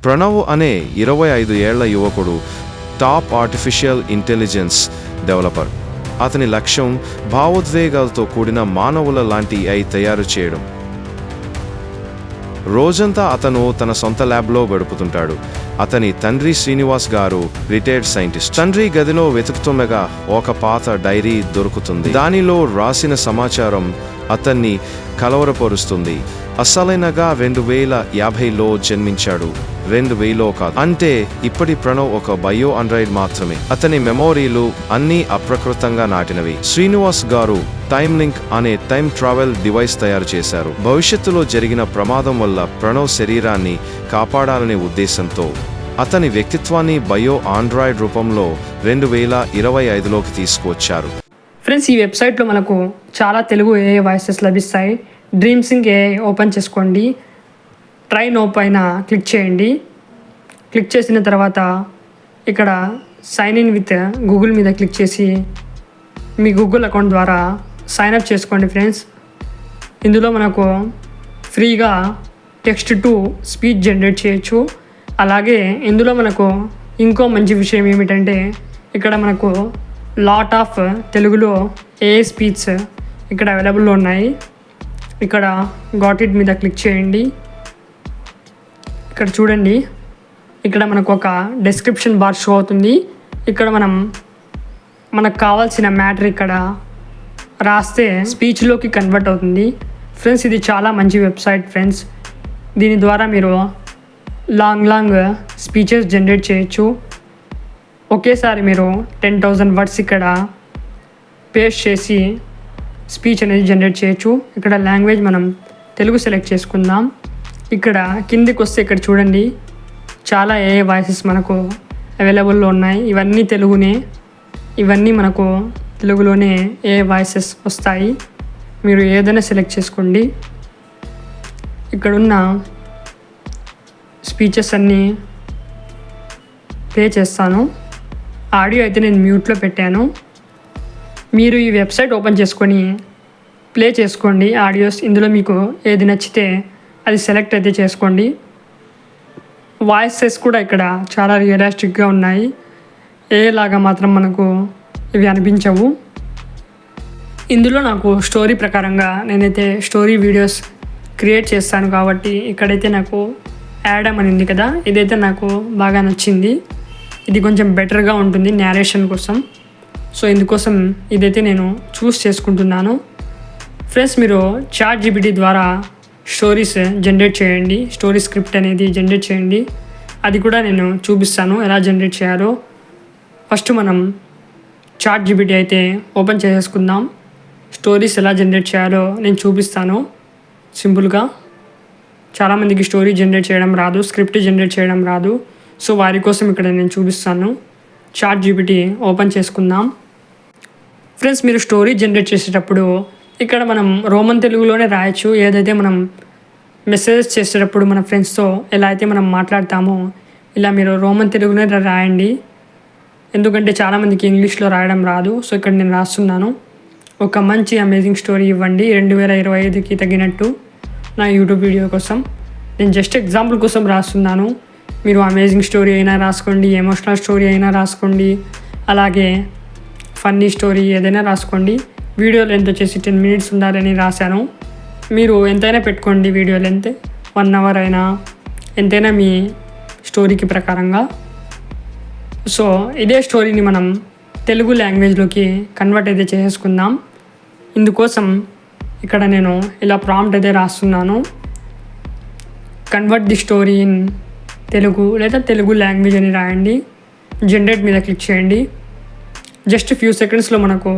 ప్రణవ్ అనే 25 ఏళ్ల యువకుడు టాప్ ఆర్టిఫిషియల్ ఇంటెలిజెన్స్ డెవలపర్. అతని లక్ష్యం భావోద్వేగాలతో కూడిన మానవుల లాంటి AI తయారు చేయడం. రోజంతా అతను తన సొంత ల్యాబ్లో గడుపుతుంటాడు. అతని తండ్రి శ్రీనివాస్ గారు రిటైర్డ్ సైంటిస్ట్. తండ్రి గదిలో వెతుకుతుండగా ఒక పాత డైరీ దొరుకుతుంది. దానిలో రాసిన సమాచారం అతన్ని కలవరపరుస్తుంది. అసలైనగా 2050లో జన్మించాడు, 2000లో కాదు. అంటే ఇప్పటి ప్రణవ్ ఒక బయో ఆండ్రాయిడ్ మాత్రమే. అతని మెమోరీలు అన్నీ అప్రకృతంగా నాటినవి. శ్రీనివాస్ గారు టైమ్ లింక్ అనే టైం ట్రావెల్ డివైస్ తయారు చేశారు. భవిష్యత్తులో జరిగిన ప్రమాదం వల్ల ప్రణవ్ శరీరాన్ని కాపాడాలనే ఉద్దేశంతో అతని వ్యక్తిత్వాన్ని బయో ఆండ్రాయిడ్ రూపంలో 2025లోకి తీసుకువచ్చారు. ఫ్రెండ్స్, ఈ వెబ్సైట్లో మనకు చాలా తెలుగు AI వాయిసెస్ లభిస్తాయి. డ్రీమ్ సింక్ AI ఓపెన్ చేసుకోండి. ట్రై నో పైన క్లిక్ చేయండి. క్లిక్ చేసిన తర్వాత ఇక్కడ సైన్ ఇన్ విత్ గూగుల్ మీద క్లిక్ చేసి మీ గూగుల్ అకౌంట్ ద్వారా సైన్ అప్ చేసుకోండి ఫ్రెండ్స్. ఇందులో మనకు ఫ్రీగా టెక్స్ట్ టు స్పీచ్ జనరేట్ చేయొచ్చు. అలాగే ఇందులో మనకు ఇంకో మంచి విషయం ఏమిటంటే ఇక్కడ మనకు లాట్ ఆఫ్ తెలుగులో AI స్పీచ్ ఇక్కడ అవైలబుల్లో ఉన్నాయి. ఇక్కడ గాట్ ఇట్ మీద క్లిక్ చేయండి. ఇక్కడ చూడండి, ఇక్కడ మనకు ఒక డిస్క్రిప్షన్ బార్ షో అవుతుంది. ఇక్కడ మనకు కావాల్సిన మ్యాటర్ ఇక్కడ రాస్తే స్పీచ్లోకి కన్వర్ట్ అవుతుంది. ఫ్రెండ్స్, ఇది చాలా మంచి వెబ్సైట్ ఫ్రెండ్స్. దీని ద్వారా మీరు లాంగ్ స్పీచెస్ జనరేట్ చేయొచ్చు. ఒకేసారి మీరు 10,000 వర్డ్స్ ఇక్కడ పేస్ట్ చేసి స్పీచ్ అనేది జనరేట్ చేయొచ్చు. ఇక్కడ లాంగ్వేజ్ మనం తెలుగు సెలెక్ట్ చేసుకుందాం. ఇక్కడ కిందికి వస్తే ఇక్కడ చూడండి, చాలా AI వాయిసెస్ మనకు అవైలబుల్లో ఉన్నాయి. ఇవన్నీ తెలుగునే, ఇవన్నీ మనకు తెలుగులోనే AI వాయిసెస్ వస్తాయి. మీరు ఏదైనా సెలెక్ట్ చేసుకోండి. ఇక్కడున్న స్పీచెస్ అన్నీ ప్లే చేస్తాను. ఆడియో అయితే నేను మ్యూట్లో పెట్టాను. మీరు ఈ వెబ్సైట్ ఓపెన్ చేసుకొని ప్లే చేసుకోండి ఆడియోస్. ఇందులో మీకు ఏది నచ్చితే అది సెలెక్ట్ అయితే చేసుకోండి. వాయిసెస్ కూడా ఇక్కడ చాలా రియలిస్టిక్గా ఉన్నాయి. ఏలాగా మాత్రం మనకు ఇవి అనిపించవు. ఇందులో నాకు స్టోరీ ప్రకారంగా నేనైతే స్టోరీ వీడియోస్ క్రియేట్ చేస్తాను కాబట్టి ఇక్కడైతే నాకు యాడమ్ అని ఉంది కదా, ఇదైతే నాకు బాగా నచ్చింది. ఇది కొంచెం బెటర్గా ఉంటుంది నేరేషన్ కోసం. సో ఇందుకోసం ఇదైతే నేను చూస్ చేసుకుంటున్నాను. ఫ్రెండ్స్, మీరు చాట్ జీపీటీ ద్వారా స్టోరీస్ జనరేట్ చేయండి. స్టోరీ స్క్రిప్ట్ అనేది జనరేట్ చేయండి. అది కూడా నేను చూపిస్తాను ఎలా జనరేట్ చేయాలో. ఫస్ట్ మనం చాట్ జీపీటీ అయితే ఓపెన్ చేసేసుకుందాం. స్టోరీస్ ఎలా జనరేట్ చేయాలో నేను చూపిస్తాను సింపుల్గా. చాలామందికి స్టోరీ జనరేట్ చేయడం రాదు, స్క్రిప్ట్ జనరేట్ చేయడం రాదు. సో వారి కోసం ఇక్కడ నేను చూపిస్తాను. చాట్ జీపీటీ ఓపెన్ చేసుకుందాం. ఫ్రెండ్స్, మీరు స్టోరీ జనరేట్ చేసేటప్పుడు ఇక్కడ మనం రోమన్ తెలుగులోనే రాయొచ్చు. ఏదైతే మనం మెసేజెస్ చేసేటప్పుడు మన ఫ్రెండ్స్తో ఎలా అయితే మనం మాట్లాడతామో ఇలా మీరు రోమన్ తెలుగునే రాయండి. ఎందుకంటే చాలామందికి ఇంగ్లీష్లో రాయడం రాదు. సో ఇక్కడ నేను రాస్తున్నాను. ఒక మంచి అమేజింగ్ స్టోరీ ఇవ్వండి 2025కి తగినట్టు నా యూట్యూబ్ వీడియో కోసం. నేను జస్ట్ ఎగ్జాంపుల్ కోసం రాస్తున్నాను. మీరు అమేజింగ్ స్టోరీ అయినా రాసుకోండి, ఎమోషనల్ స్టోరీ అయినా రాసుకోండి, అలాగే ఫన్నీ స్టోరీ ఏదైనా రాసుకోండి. వీడియో లెంత్ వచ్చేసి 10 minutes ఉండాలని రాశాను. మీరు ఎంతైనా పెట్టుకోండి వీడియో లెంత్, 1 hour అయినా, ఎంతైనా మీ స్టోరీకి ప్రకారంగా. సో ఇదే స్టోరీని మనం తెలుగు లాంగ్వేజ్లోకి కన్వర్ట్ అయితే చేసేసుకుందాం. ఇందుకోసం ఇక్కడ నేను ఇలా ప్రాంప్ట్ అయితే రాస్తున్నాను. Convert the story in Telugu లేదా తెలుగు లాంగ్వేజ్ అని రాయండి. జనరేట్ మీద క్లిక్ చేయండి. జస్ట్ ఫ్యూ సెకండ్స్లో మనకు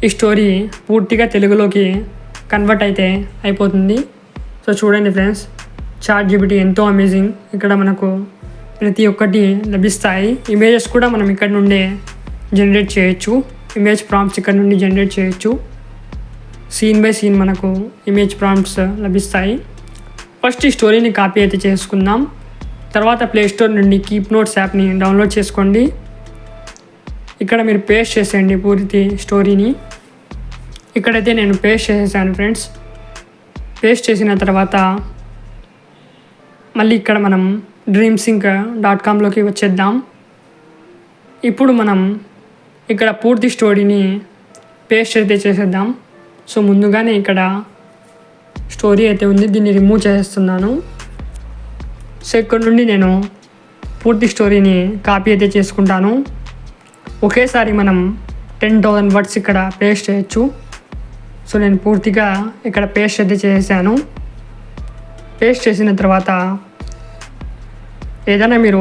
ఈ స్టోరీ పూర్తిగా తెలుగులోకి కన్వర్ట్ అయితే అయిపోతుంది. సో చూడండి ఫ్రెండ్స్, చాట్ జీపీటీ ఎంతో అమేజింగ్. ఇక్కడ మనకు ప్రతి ఒక్కటి లభిస్తాయి. ఇమేజెస్ కూడా మనం ఇక్కడ నుండే జనరేట్ చేయొచ్చు. ఇమేజ్ ప్రాంప్ట్స్ ఇక్కడ నుండి జనరేట్ చేయొచ్చు. సీన్ బై సీన్ మనకు ఇమేజ్ ప్రాంప్ట్స్ లభిస్తాయి. ఫస్ట్ ఈ స్టోరీని కాపీ అయితే చేసుకుందాం. తర్వాత ప్లేస్టోర్ నుండి కీప్ నోట్స్ యాప్ని డౌన్లోడ్ చేసుకోండి. ఇక్కడ మీరు పేస్ట్ చేసేయండి పూర్తి స్టోరీని. ఇక్కడైతే నేను పేస్ట్ చేసేసాను ఫ్రెండ్స్. పేస్ట్ చేసిన తర్వాత మళ్ళీ ఇక్కడ మనం dreamsync.comలోకి వచ్చేద్దాం. ఇప్పుడు మనం ఇక్కడ పూర్తి స్టోరీని పేస్ట్ అయితే చేసేద్దాం. సో ముందుగానే ఇక్కడ స్టోరీ అయితే ఉంది, దీన్ని రిమూవ్ చేస్తున్నాను. సో ఇక్కడ నుండి నేను పూర్తి స్టోరీని కాపీ అయితే చేసుకుంటాను. ఒకేసారి మనం 10,000 వర్డ్స్ ఇక్కడ పేస్ట్ చేయొచ్చు. సో నేను పూర్తిగా ఇక్కడ పేస్ట్ అయితే చేశాను. పేస్ట్ చేసిన తర్వాత ఏదైనా మీరు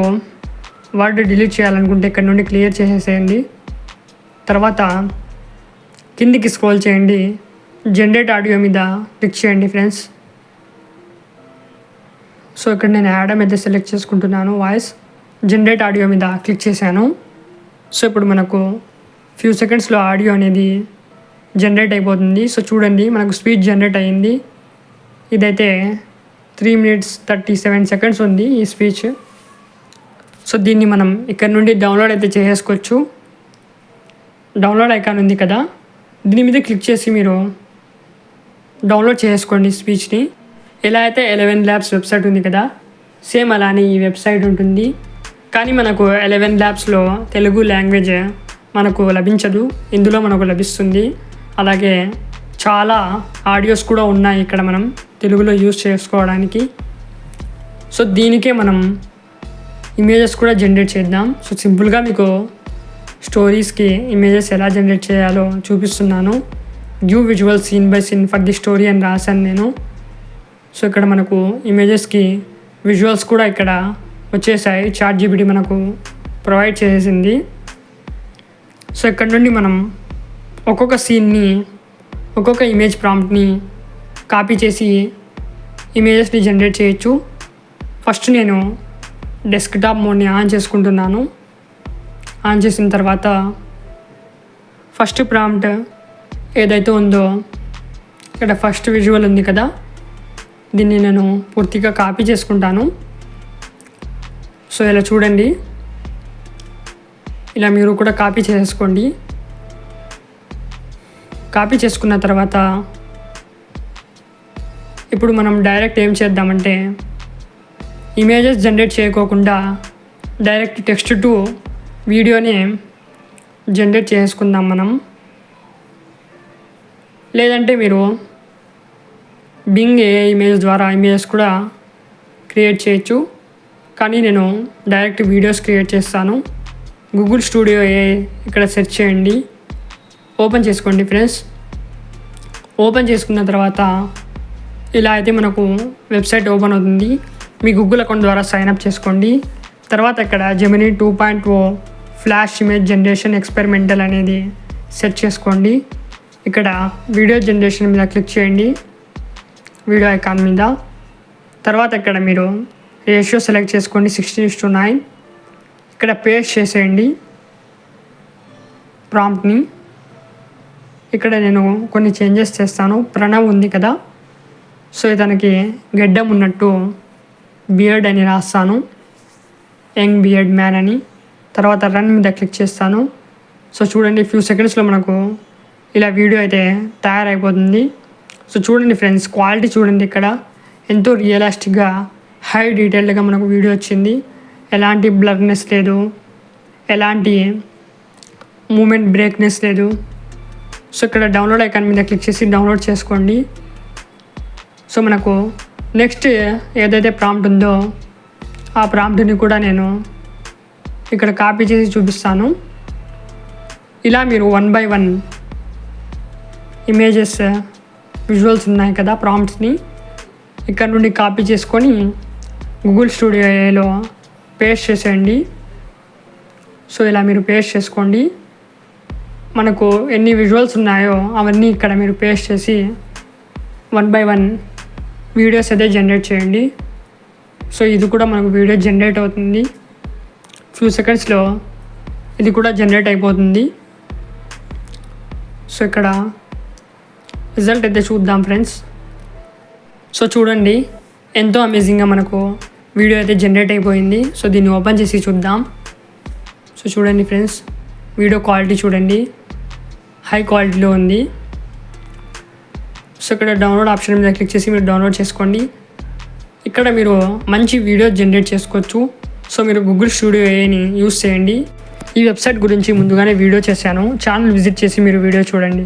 వర్డ్ డిలీట్ చేయాలనుకుంటే ఇక్కడ నుండి క్లియర్ చేసేసేయండి. తర్వాత కిందికి స్క్రోల్ చేయండి, జనరేట్ ఆడియో మీద క్లిక్ చేయండి ఫ్రెండ్స్. సో ఇక్కడ నేను యాడమ్ అయితే సెలెక్ట్ చేసుకుంటున్నాను. వాయిస్ జనరేట్ ఆడియో మీద క్లిక్ చేశాను. సో ఇప్పుడు మనకు ఫ్యూ సెకండ్స్లో ఆడియో అనేది జనరేట్ అయిపోతుంది. సో చూడండి, మనకు స్పీచ్ జనరేట్ అయ్యింది. ఇదైతే 3 minutes 37 seconds ఉంది ఈ స్పీచ్. సో దీన్ని మనం ఇక్కడ నుండి డౌన్లోడ్ అయితే చేసుకోవచ్చు. డౌన్లోడ్ ఐకాన్ ఉంది కదా, దీని మీద క్లిక్ చేసి మీరు డౌన్లోడ్ చేసుకోండి స్పీచ్ని. ఎలా అయితే 11 Labs వెబ్సైట్ ఉంది కదా, సేమ్ అలానే ఈ వెబ్సైట్ ఉంటుంది. కానీ మనకు 11 Labsలో తెలుగు లాంగ్వేజ్ మనకు లభించదు, ఇందులో మనకు లభిస్తుంది. అలాగే చాలా ఆడియోస్ కూడా ఉన్నాయి ఇక్కడ మనం తెలుగులో యూజ్ చేసుకోవడానికి. సో దీనికే మనం ఇమేజెస్ కూడా జనరేట్ చేద్దాం. సో సింపుల్గా మీకు స్టోరీస్కి ఇమేజెస్ ఎలా జనరేట్ చేయాలో చూపిస్తున్నాను. Give visual scene by scene for the story అని రాశాను నేను. సో ఇక్కడ మనకు ఇమేజెస్కి విజువల్స్ కూడా ఇక్కడ వచ్చేసాయి, ChatGPT మనకు ప్రొవైడ్ చేసింది. సో ఇక్కడ నుండి మనం ఒక్కొక్క సీన్ని, ఒక్కొక్క ఇమేజ్ ప్రాంప్ట్ని కాపీ చేసి ఇమేజెస్ని జనరేట్ చేయొచ్చు. ఫస్ట్ నేను డెస్క్టాప్ మోడ్ని ఆన్ చేసుకుంటున్నాను. ఆన్ చేసిన తర్వాత ఫస్ట్ ప్రాంప్ట్ ఏదైతే ఉందో ఇక్కడ ఫస్ట్ విజువల్ ఉంది కదా, దీన్ని నేను పూర్తిగా కాపీ చేసుకుంటాను. సో ఇలా చూడండి, ఇలా మీరు కూడా కాపీ చేసుకోండి. కాపీ చేసుకున్న తర్వాత ఇప్పుడు మనం డైరెక్ట్ ఏం చేద్దామంటే ఇమేజెస్ జనరేట్ చేయకోకుండా డైరెక్ట్ టెక్స్ట్ టు వీడియోని జనరేట్ చేసుకుందాం మనం. లేదంటే మీరు బింగ్ ఏ ఇమేజ్ ద్వారా ఇమేజెస్ కూడా క్రియేట్ చేయొచ్చు. కానీ నేను డైరెక్ట్ వీడియోస్ క్రియేట్ చేస్తాను. గూగుల్ స్టూడియో ఏ ఇక్కడ సెర్చ్ చేయండి, ఓపెన్ చేసుకోండి ఫ్రెండ్స్. ఓపెన్ చేసుకున్న తర్వాత ఇలా అయితే మనకు వెబ్సైట్ ఓపెన్ అవుతుంది. మీ గూగుల్ అకౌంట్ ద్వారా సైన్అప్ చేసుకోండి. తర్వాత ఇక్కడ Gemini 2.0 flash image generation experimental అనేది సెర్చ్ చేసుకోండి. ఇక్కడ వీడియో జనరేషన్ మీద క్లిక్ చేయండి, వీడియో ఐకాన్ మీద. తర్వాత ఇక్కడ మీరు రేషియో సెలెక్ట్ చేసుకోండి 16:9. ఇక్కడ పేస్ట్ చేసేయండి ప్రాంప్ట్ని. ఇక్కడ నేను కొన్ని చేంజెస్ చేస్తాను. ప్రణవ్ ఉంది కదా, సో ఇతనికి గెడ్డం ఉన్నట్టు బియర్డ్ అని రాస్తాను, యంగ్ బియర్డ్ మ్యాన్ అని. తర్వాత రన్ మీద క్లిక్ చేస్తాను. సో చూడండి, ఫ్యూ సెకండ్స్లో మనకు ఇలా వీడియో అయితే తయారైపోతుంది. సో చూడండి ఫ్రెండ్స్, క్వాలిటీ చూడండి, ఇక్కడ ఎంతో రియలిస్టిక్గా హై డీటెయిల్డ్గా మనకు వీడియో వచ్చింది. ఎలాంటి బ్లర్నెస్ లేదు, ఎలాంటి మూమెంట్ బ్రేక్నెస్ లేదు. సో ఇక్కడ డౌన్లోడ్ ఐకాన్ మీద క్లిక్ చేసి డౌన్లోడ్ చేసుకోండి. సో మనకు నెక్స్ట్ ఏదైతే ప్రాంప్ట్ ఉందో ఆ ప్రాంప్ట్ని కూడా నేను ఇక్కడ కాపీ చేసి చూపిస్తాను. ఇలా మీరు 1 by 1 ఇమేజెస్ విజువల్స్ ఉన్నాయి కదా ప్రాంప్ట్స్ని ఇక్కడ నుండి కాపీ చేసుకొని గూగుల్ స్టూడియో ఏలో పేస్ట్ చేసేయండి. సో ఇలా మీరు పేస్ట్ చేసుకోండి. మనకు ఎన్ని విజువల్స్ ఉన్నాయో అవన్నీ ఇక్కడ మీరు పేస్ట్ చేసి 1 by 1 వీడియోస్ అయితే జనరేట్ చేయండి. సో ఇది కూడా మనకు వీడియో జనరేట్ అవుతుంది. ఫ్యూ సెకండ్స్లో ఇది కూడా జనరేట్ అయిపోతుంది. సో ఇక్కడ రిజల్ట్ అయితే చూద్దాం ఫ్రెండ్స్. సో చూడండి, ఎంతో అమేజింగ్గా మనకు వీడియో అయితే జనరేట్ అయిపోయింది. సో దీన్ని ఓపెన్ చేసి చూద్దాం. సో చూడండి ఫ్రెండ్స్, వీడియో క్వాలిటీ చూడండి, హై క్వాలిటీలో ఉంది. సో ఇక్కడ డౌన్లోడ్ ఆప్షన్ మీద క్లిక్ చేసి మీరు డౌన్లోడ్ చేసుకోండి. ఇక్కడ మీరు మంచి వీడియో జనరేట్ చేసుకోవచ్చు. సో మీరు గూగుల్ స్టూడియో ఏని యూస్ చేయండి. ఈ వెబ్సైట్ గురించి ముందుగానే వీడియో చేశాను, ఛానల్ విజిట్ చేసి మీరు వీడియో చూడండి.